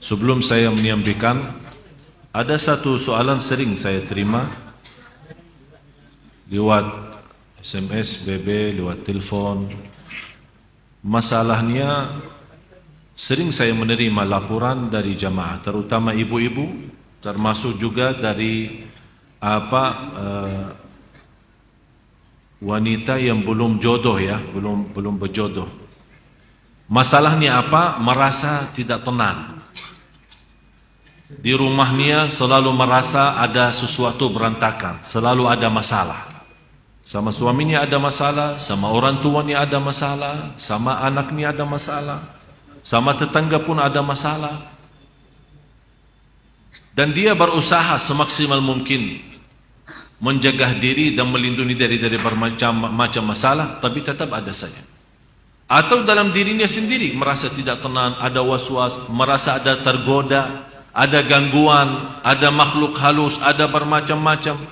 Sebelum saya menyampaikan, ada satu soalan sering saya terima lewat SMS, BB, lewat telefon. Masalahnya, sering saya menerima laporan dari jamaah, terutama ibu-ibu, termasuk juga dari wanita yang belum jodoh ya, belum berjodoh. Masalahnya apa? Merasa tidak tenang. Di rumahnya selalu merasa ada sesuatu berantakan, selalu ada masalah. Sama suaminya ada masalah, sama orang tuanya ada masalah, sama anaknya ada masalah, sama tetangga pun ada masalah. Dan dia berusaha semaksimal mungkin menjaga diri dan melindungi dari bermacam masalah, tapi tetap ada saja. Atau dalam dirinya sendiri merasa tidak tenang, ada was-was, merasa ada tergoda, ada gangguan, ada makhluk halus, ada bermacam-macam.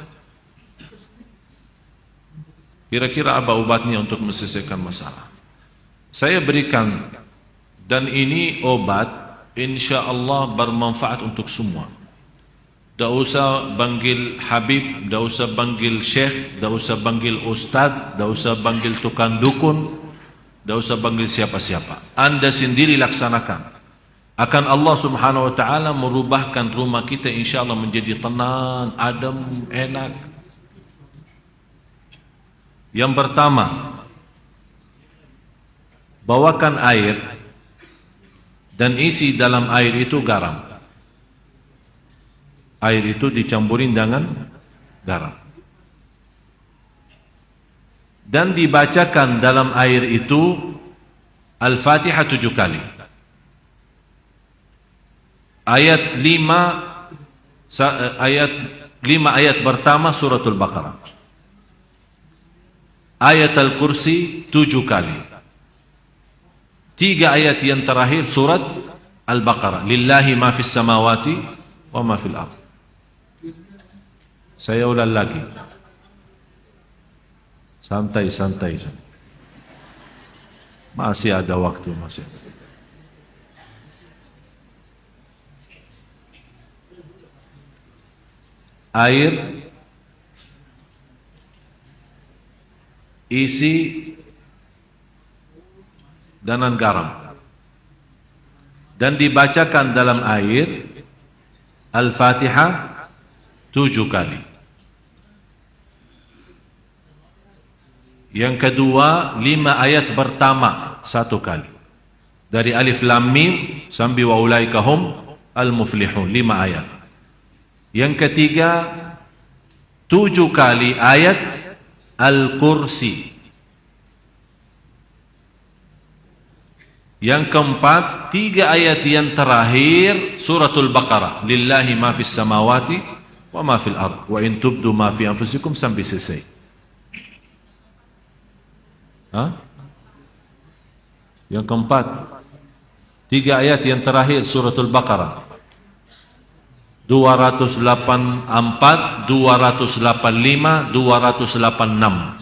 Kira-kira apa obatnya untuk menyelesaikan masalah? Saya berikan, dan ini obat insya Allah bermanfaat untuk semua. Tak usah panggil Habib, tak usah panggil Syekh, tak usah panggil Ustaz, tak usah panggil tukang dukun, tak usah panggil siapa-siapa. Anda sendiri laksanakan. Akan Allah subhanahu wa ta'ala merubahkan rumah kita insya Allah menjadi tenang, adem, enak. Yang pertama, bawakan air dan isi dalam air itu garam. Air itu dicampurin dengan garam. Dan dibacakan dalam air itu Al-Fatihah 7 kali. Ayat 5 ayat pertama suratul Baqarah. Ayat Al-Kursi 7 kali. 3 ayat yang terakhir surat Al-Baqarah. Lillahi ma fis samawati wa ma fil ardh. Saya ulang lagi. Santai-santai. Masih ada waktu, masih. Air, isi dengan garam, dan dibacakan dalam air Al-Fatihah 7 kali. Yang kedua, 5 ayat pertama 1 kali. Dari Alif Lam Mim sampai wa ulaika hum al-muflihun, 5 ayat. Yang ketiga, 7 kali ayat Al-Kursi. Yang keempat, 3 ayat yang terakhir suratul Baqarah. Lillahi ma fis samawati wa ma fil ardh wa in tubdu ma fi anfusikum sampai selesai. Yang keempat, 3 ayat yang terakhir suratul Baqarah. 284, 285, 286.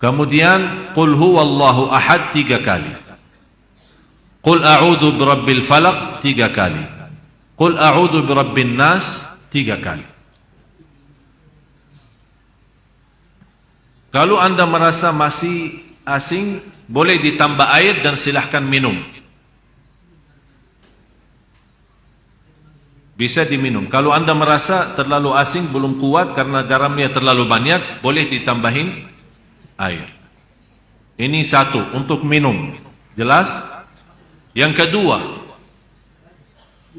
Kemudian Qul huwallahu ahad 3 kali. Qul a'udzu birabbil falaq 3 kali. Qul a'udzu birabbin nas 3 kali. Kalau Anda merasa masih asing, boleh ditambah air dan silahkan minum. Bisa diminum. Kalau Anda merasa terlalu asing, belum kuat karena garamnya terlalu banyak, boleh ditambahin air. Ini satu, untuk minum. Jelas? Yang kedua,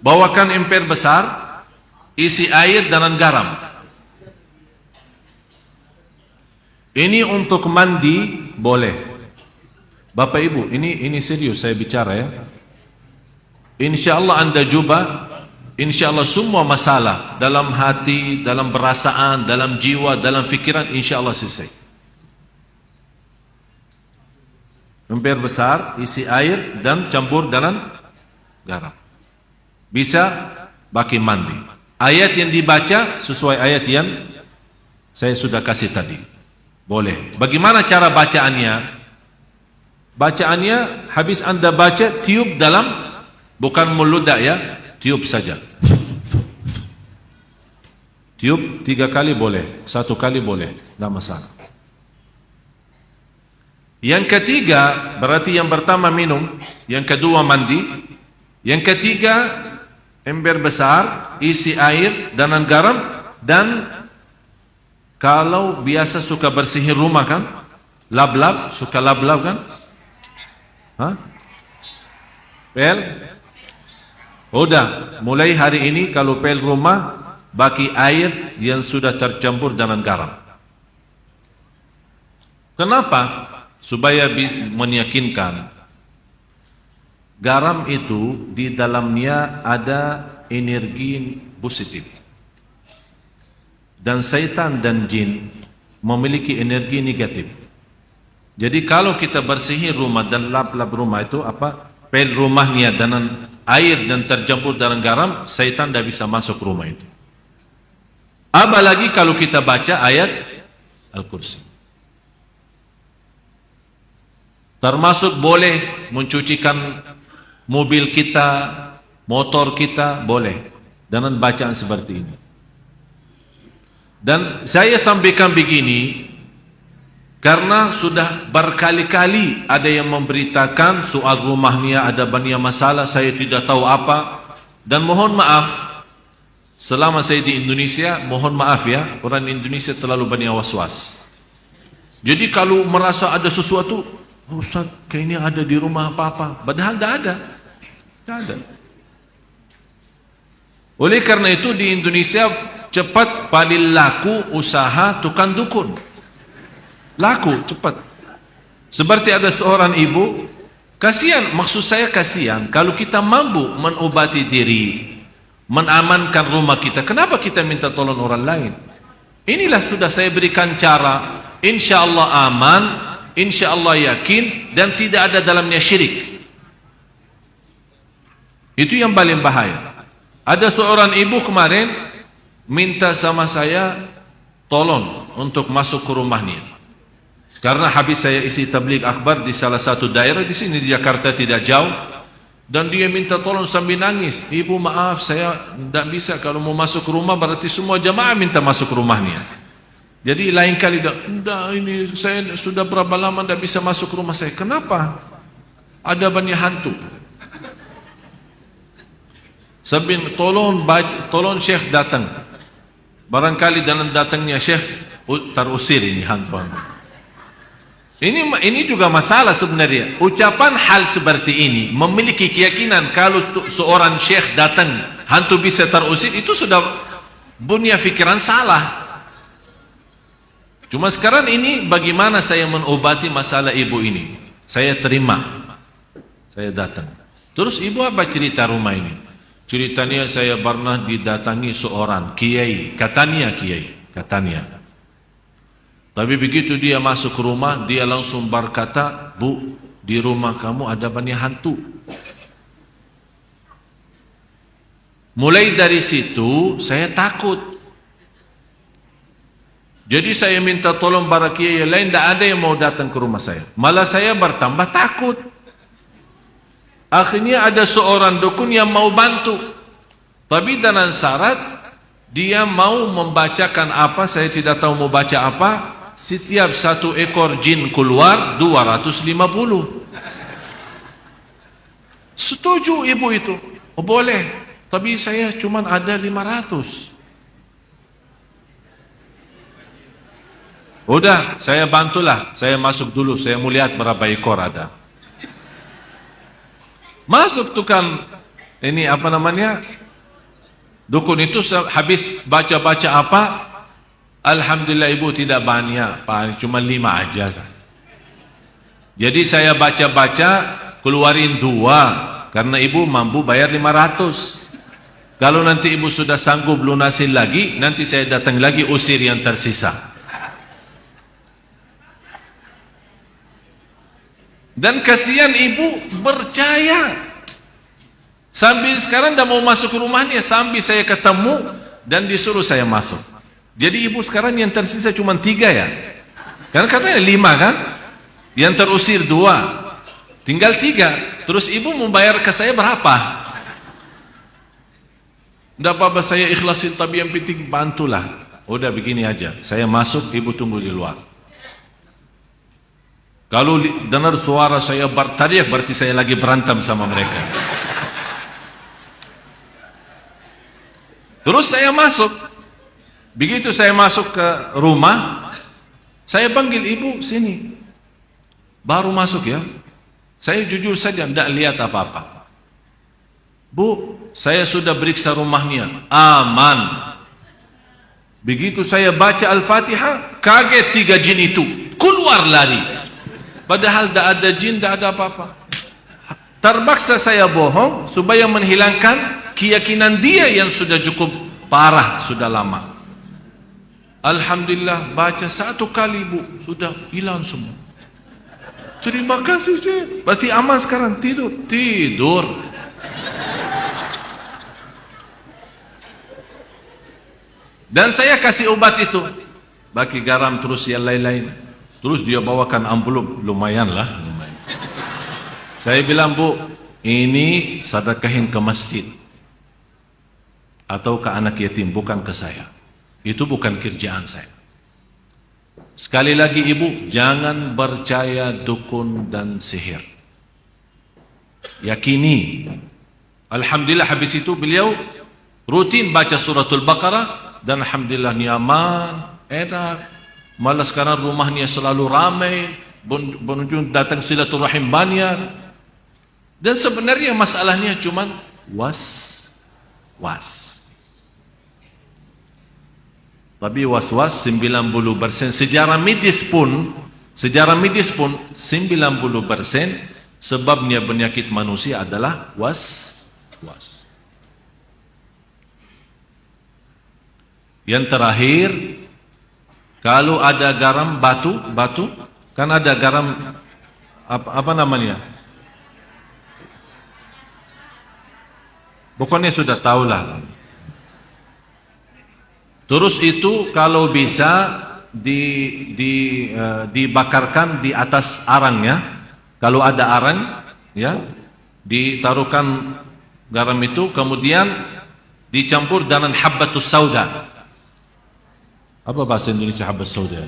bawakan emper besar, isi air dengan garam. Ini untuk mandi boleh. Bapak Ibu, ini serius saya bicara ya. Insya Allah Anda coba, insya Allah semua masalah dalam hati, dalam perasaan, dalam jiwa, dalam fikiran, insya Allah selesai. Emper besar, isi air dan campur dengan garam. Bisa pakai mandi. Ayat yang dibaca sesuai ayat yang saya sudah kasih tadi. Boleh. Bagaimana cara bacaannya? Bacaannya habis Anda baca, tiup dalam Bukan meludak ya, tiup saja. Tiup 3 kali boleh, 1 kali boleh, tidak masalah. Yang ketiga, berarti yang pertama minum, yang kedua mandi, yang ketiga ember besar, isi air dan garam, dan kalau biasa suka bersihin rumah kan, lap-lap, suka lap-lap kan? Hah? Pel? Udah, mulai hari ini kalau pel rumah, bagi air yang sudah tercampur dengan garam. Kenapa? Supaya meyakinkan garam itu di dalamnya ada energi positif, dan syaitan dan jin memiliki energi negatif. Jadi kalau kita bersihin rumah dan lap-lap rumah itu pel rumahnya dengan air dan tercampur dengan garam, syaitan tidak bisa masuk rumah itu. Apalagi kalau kita baca ayat Al-Kursi. Termasuk boleh mencucikan mobil kita, motor kita, boleh dengan bacaan seperti ini. Dan saya sampaikan begini karena sudah berkali-kali ada yang memberitakan soal rumahnya ada banyak masalah, saya tidak tahu apa. Dan mohon maaf, selama saya di Indonesia, mohon maaf ya, orang Indonesia terlalu banyak was-was. Jadi kalau merasa ada sesuatu, Ustaz, kayaknya ada di rumah apa-apa. Padahal tidak ada. Tidak ada. Oleh karena itu di Indonesia cepat paling laku usaha tukang dukun. Laku, cepat. Seperti ada seorang ibu, kasihan, maksud saya kasihan, kalau kita mampu mengobati diri, mengamankan rumah kita, kenapa kita minta tolong orang lain? Inilah sudah saya berikan cara, insya Allah aman, insya Allah yakin, dan tidak ada dalamnya syirik. Itu yang paling bahaya. Ada seorang ibu kemarin minta sama saya tolong untuk masuk ke rumahnya, karena habis saya isi tabligh akbar di salah satu daerah di sini di Jakarta tidak jauh, dan dia minta tolong sambil nangis, ibu maaf saya tidak bisa, kalau mau masuk ke rumah berarti semua jamaah minta masuk ke rumahnya. Jadi lain kali ini saya sudah berapa lama tidak bisa masuk ke rumah saya. Kenapa? Ada banyak hantu. Sambil tolong Syekh datang. Barangkali dalam datangnya Syekh terusir ini hantu. Ini juga masalah sebenarnya. Ucapan hal seperti ini memiliki keyakinan kalau seorang Syekh datang hantu bisa terusir, itu sudah punya fikiran salah. Cuma sekarang ini bagaimana saya mengobati masalah ibu ini? Saya terima, saya datang. Terus ibu apa cerita rumah ini? Ceritanya saya pernah didatangi seorang kiai, katanya kiai, katanya. Tapi begitu dia masuk ke rumah, dia langsung berkata, Bu, di rumah kamu ada banyak hantu. Mulai dari situ saya takut. Jadi saya minta tolong para kiai lain, tidak ada yang mau datang ke rumah saya. Malah saya bertambah takut. Akhirnya ada seorang dukun yang mau bantu, tapi dengan syarat dia mau membacakan apa, saya tidak tahu mau baca apa. Setiap 1 ekor jin keluar 250. Setuju ibu itu? Oh boleh, tapi saya cuma ada 500. Udah, saya bantulah. Saya masuk dulu, saya mau lihat berapa ekor ada. Masuk tukang ini apa namanya, dukun itu habis baca-baca apa, alhamdulillah ibu tidak banyak, cuma 5 aja. Jadi saya baca-baca, keluarin 2, karena ibu mampu bayar 500. Kalau nanti ibu sudah sanggup lunasin lagi, nanti saya datang lagi usir yang tersisa. Dan kasihan ibu percaya. Sambil sekarang dah mau masuk ke rumahnya, sambil saya ketemu dan disuruh saya masuk. Jadi ibu sekarang yang tersisa cuma 3 ya. Karena katanya 5 kan? Yang terusir 2, tinggal 3. Terus ibu membayar ke saya berapa? Tidak apa-apa, saya ikhlasin, tapi yang penting bantulah. Udah begini aja, saya masuk, ibu tunggu di luar. Kalau dengar suara saya berteriak, berarti saya lagi berantem sama mereka. Terus saya masuk. Begitu saya masuk ke rumah, saya panggil ibu sini. Baru masuk ya. Saya jujur saja tidak lihat apa-apa. Bu, saya sudah periksa rumahnya, aman. Begitu saya baca Al-Fatihah, kaget 3 jin itu keluar lari. Padahal tidak ada jin, tidak ada apa-apa. Terpaksa saya bohong supaya menghilangkan keyakinan dia yang sudah cukup parah, sudah lama. Alhamdulillah, baca 1 kali bu, sudah hilang semua. Terima kasih Syekh. Berarti aman sekarang, tidur. Dan saya kasih obat itu, bagi garam terus yang lain-lain. Terus dia bawakan amplop, lumayan. Saya bilang, bu, ini sedekahin ke masjid atau ke anak yatim, bukan ke saya. Itu bukan kerjaan saya. Sekali lagi ibu, jangan percaya dukun dan sihir. Yakini. Alhamdulillah habis itu beliau rutin baca suratul Baqarah. Dan alhamdulillah nyaman, enak. Malah sekarang rumahnya selalu ramai, pengunjung datang silaturahim banyak. Dan sebenarnya masalahnya cuma was-was. Tapi was-was 90%. Sejarah medis pun 90% sebabnya penyakit manusia adalah was-was. Yang terakhir, kalau ada garam batu, kan ada garam apa namanya? Pokoknya sudah tahulah. Terus itu kalau bisa dibakarkan di atas arangnya. Kalau ada arang, ya, ditaruhkan garam itu, kemudian dicampur dengan habbatus sauda. Apa bahasa Indonesia habbat sauda?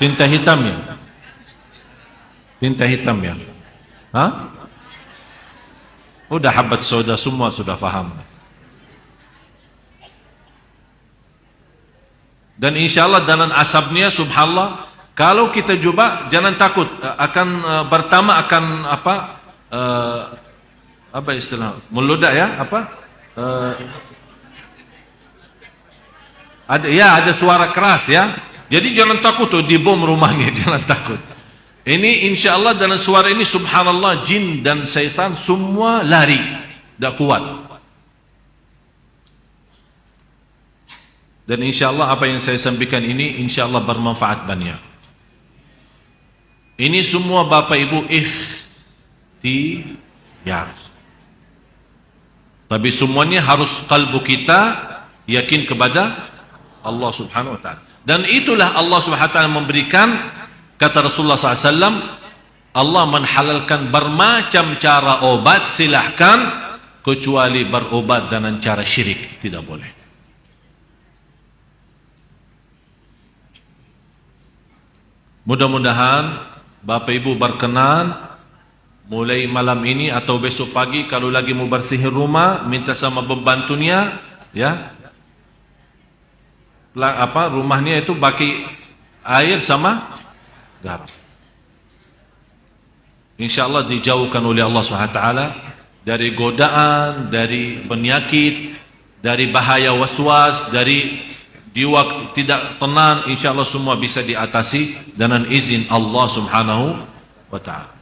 Tinta hitam ya? Tinta hitam ya? Hah? Udah habbat sauda, semua sudah faham. Dan insya Allah dengan asapnya, subhanallah, kalau kita coba, jangan takut, akan pertama akan apa istilah? Meludak ya? Ada suara keras ya. Jadi jangan takut tuh dibom rumahnya, jangan takut. Ini insya Allah dalam suara ini subhanallah jin dan syaitan semua lari, tidak kuat. Dan insya Allah apa yang saya sampaikan ini insya Allah bermanfaat banyak. Ini semua Bapak Ibu ikhtiar. Tapi semuanya harus kalbu kita yakin kepada Allah subhanahu wa ta'ala. Dan itulah Allah subhanahu wa ta'ala memberikan, kata Rasulullah SAW, Allah menhalalkan bermacam cara obat, silahkan, kecuali berobat dengan cara syirik, tidak boleh. Mudah-mudahan Bapak Ibu berkenan mulai malam ini atau besok pagi kalau lagi mau bersihin rumah, minta sama pembantunya, ya, rumahnya itu bagi air sama garam. InsyaAllah dijauhkan oleh Allah SWT dari godaan, dari penyakit, dari bahaya waswas, dari jiwa tidak tenang. InsyaAllah semua bisa diatasi dengan izin Allah Subhanahu wa ta'ala.